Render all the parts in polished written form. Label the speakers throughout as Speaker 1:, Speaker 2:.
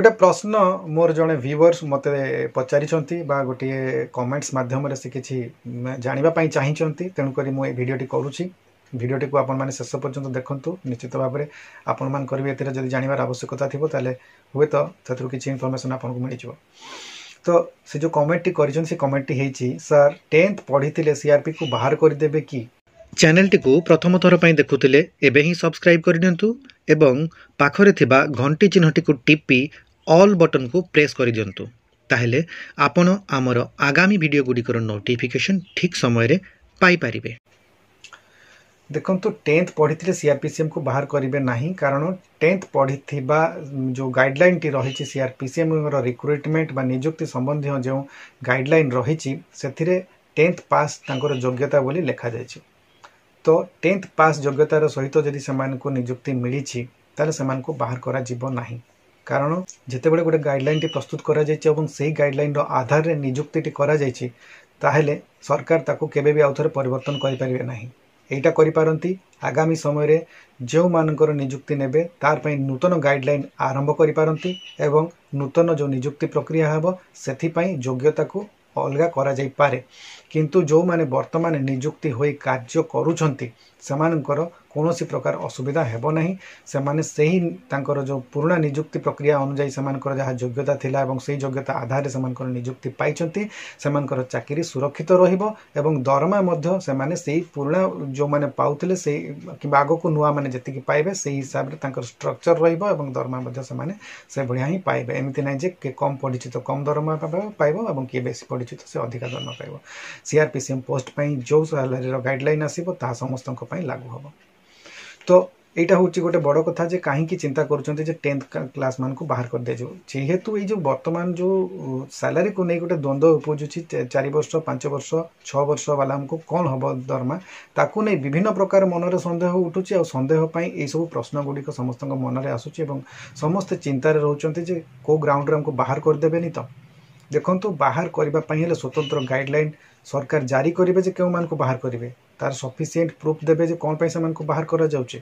Speaker 1: गोटे प्रश्न मोर जड़े व्यूअर्स मत पचारि गोटे कमेंट्स मध्यम से किसी जानापी चाहिए तेणुक मुझे भिडटी करुँची भिडटी को आपण मैंने शेष पर्यंत देखूँ निश्चित भाव में आपण मान करेंगे एतिर जानवर आवश्यकता थी ताले हुए तो किसी इनफर्मेशन आपको मिल जाव। तो से जो कमेंट कर कमेंट होती सर 10th पढ़ी सीआरपी को बाहर करदेवे कि
Speaker 2: चैनल टी को प्रथम थर पर देखुले एबे ही सब्सक्राइब कर दियंतु एवं पाखरे थिबा घंटी चिन्हटी को टिपी ऑल बटन को प्रेस कर दियंतु ताहेले आपण आमर आगामी वीडियो गुड़िकर नोटिफिकेशन ठीक समय रे पाई परिबे।
Speaker 1: देखो तो 10th पढ़ी सीआरपीसीएम को बाहर करेंगे ना कारण 10th पढ़ी जो गाइडलाइन टी रही सीआरपीसीएम रिक्रुटमेंट बा नियुक्ति संबंधी जो गाइडलाइन रही से 10th पास तांकर योग्यता बोली लिखा जाए। तो 10th पास योग्यतार सहित जदि से नियुक्ति मिली ताले से बाहर करा जीवो नाही कारण जिते बड़े गोटे गाइडलाइन टी प्रस्तुत करा जायछि एवं सेही गाइडलाइन रो आधार रे नियुक्ति टी करा जायछि ताहेले सरकार ताको केबे भी आउथरे परिवर्तन करि परिबे नाही। एटा करि पारंती आगामी समय रे जो मानकर नियुक्ति नेबे तार पई नूतन गाइडलाइन आरंभ करि पारंती एवं नूतन जो नियुक्ति प्रक्रिया हबो सेथि पई योग्यता को अलगा करा जाई पारे किंतु जो माने वर्तमान नियुक्ति होई कार्य करूछंती सेमानकर कौनसी प्रकार असुविधा हेबो नहीं। सेमाने सही तांकर जो पुराना नियुक्ति प्रक्रिया अनुसार सेमानकर जहाँ योग्यता थिला एवं सही योग्यता आधार सेमानकर नियुक्ति पाइछंती सेमानकर चाकरी सुरक्षित रहिबो एवं दरमा मध्य सेमाने सही पुराना जो माने पाउथिले सही कि आगो को नुआ माने जति पाइबे सही हिसाब रे तांकर स्ट्रक्चर रहिबो एवं दरमा मध्य सेमाने से बढ़िया ही पाइबे। एमिति नै जे के कम पढ़िछि तो कम दरमा पाइबो एवं के बेसी पढ़िछि तो से अधिक दरमा पाइबो। सीआरपीसीएम पोस्ट पई जो सैलरी रो गाइडलाइन आसीबो ता समस्तक पई लागू हबो। तो यहाँ हूँ गोटे बड़ कथा जे कहीं चिंता करुँचे 10th क्लास मान को बाहर कर दे जेहेतु ये वर्तमान जो सैलरी को नहीं गोटे द्वंद्व उपजुची 4 वर्ष 5 वर्ष 6 वर्ष वाला को कौन हम दरमा ताकू नहीं विभिन्न प्रकार मनरे सन्देह उठुची और सन्देह ये सब प्रश्न गुड़िक समस्त मनरे आसूची समस्ते चिंतार रोचे कौ ग्राउंड हमको बाहर करदेवेनि। तो देखो बाहर करने स्वतंत्र गाइडलाइन सरकार जारी करेंगे जे क्यों मान को बाहर करेंगे तार सफिशिएंट प्रूफ देवे जे कौन पैसा मान को बाहर करा जाउचे।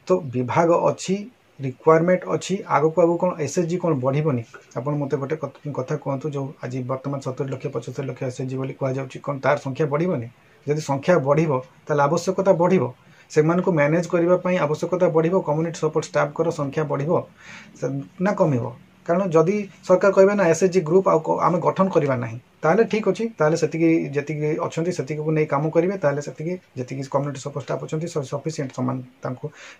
Speaker 1: तो विभाग अच्छी रिक्वायरमेंट अच्छी आगो को आगो कौन एसएचजी कौन बढ़िबनी आपण मते गोटे कथा कहतु जो आज वर्तमान 70 लाख 75 लाख एसएचजी बोली कह जाउची कौन तार संख्या बढ़िबनी जदि संख्या बढ़िबो ताले आवश्यकता बढ़िबो से मान को मैनेज करबा पई आवश्यकता बढ़िबो कम्युनिटी सपोर्ट स्टाफ कर संख्या बढ़िबो ना कमिबो कारण जदि सरकार कहबे ना एसएचजी ग्रुप आम गठन करवा ना ताले ठीक अच्छी ताले जी अच्छा से को नहीं कम करेंगे ताले जी कम्युनिटी सपोर्ट स्टाफ अच्छा सफिशिएंट समान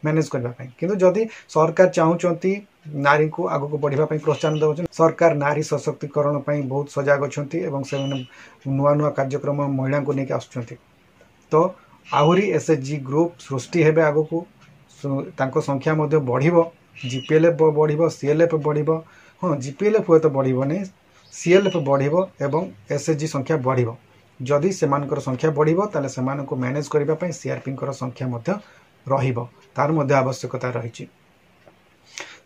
Speaker 1: मैनेज करने किंतु जदि सरकार चाहूँगी नारी को आग को बढ़ापी प्रोत्साहन दे सरकार नारी सशक्तिकरण बहुत सजग अच्छा से नुआ नुआ कार्यक्रम महिला को लेकिन आसुँच तो आहरी एसएचजी ग्रुप सृष्टि हेबे आग को संख्या बढ़ जीपीएलएफ बढ़ सीएलएफ बढ़ हाँ जीपीएलएफ हुए तो बढ़ सीएलएफ बढ़ एवं एसएचजी संख्या बढ़ जदि सेमानकर संख्या बढ़ ताले सेमान को मैनेज करने सीआरपी संख्या तार मध्य आवश्यकता रही।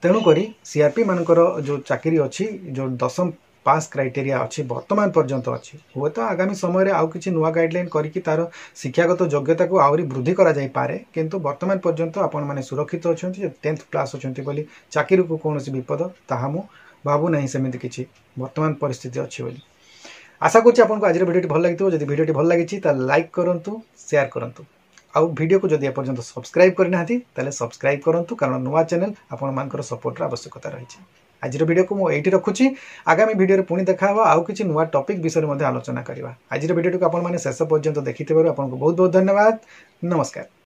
Speaker 1: तेणुक सीआरपी मानकर जो चाकरी अच्छी जो 10th पास क्राइटेरिया अच्छी वर्तमान पर्यंत अच्छी हुए तो आगामी समय रे आउ किछि नुआ गाइडलाइन करिकि तार शिक्षागत योग्यता को आहरी वृद्धि करा जाई पारे किंतु वर्तमान पर्यंत आपण माने सुरक्षित अछंती 10th क्लास अछंती बोली चाकरी को कोनोसी विपद ताहा मु भाबू नहीं सेमिति किछि वर्तमान परिस्थिति अच्छी बोली। आशा करछि आपनको आज वीडियो भल लागितो जदि वीडियो भल लागिछि ता लाइक करंतु शेयर करंतु आउ वीडियो को जदि एपर्यंत सब्सक्राइब करना ताले सब्सक्राइब करंतु कारण नुआ चैनल आपण मानकर सपोर्ट आवश्यकता रही। आज वीडियो को मुझे रखुची आगामी वीडियो पुणी देखा आउ किछि नुआ टॉपिक विषय में आलोचना करवा। आज वीडियो को आपण माने शेष पर्यंत देखिथिबारु आपनको बहुत बहुत धन्यवाद। नमस्कार।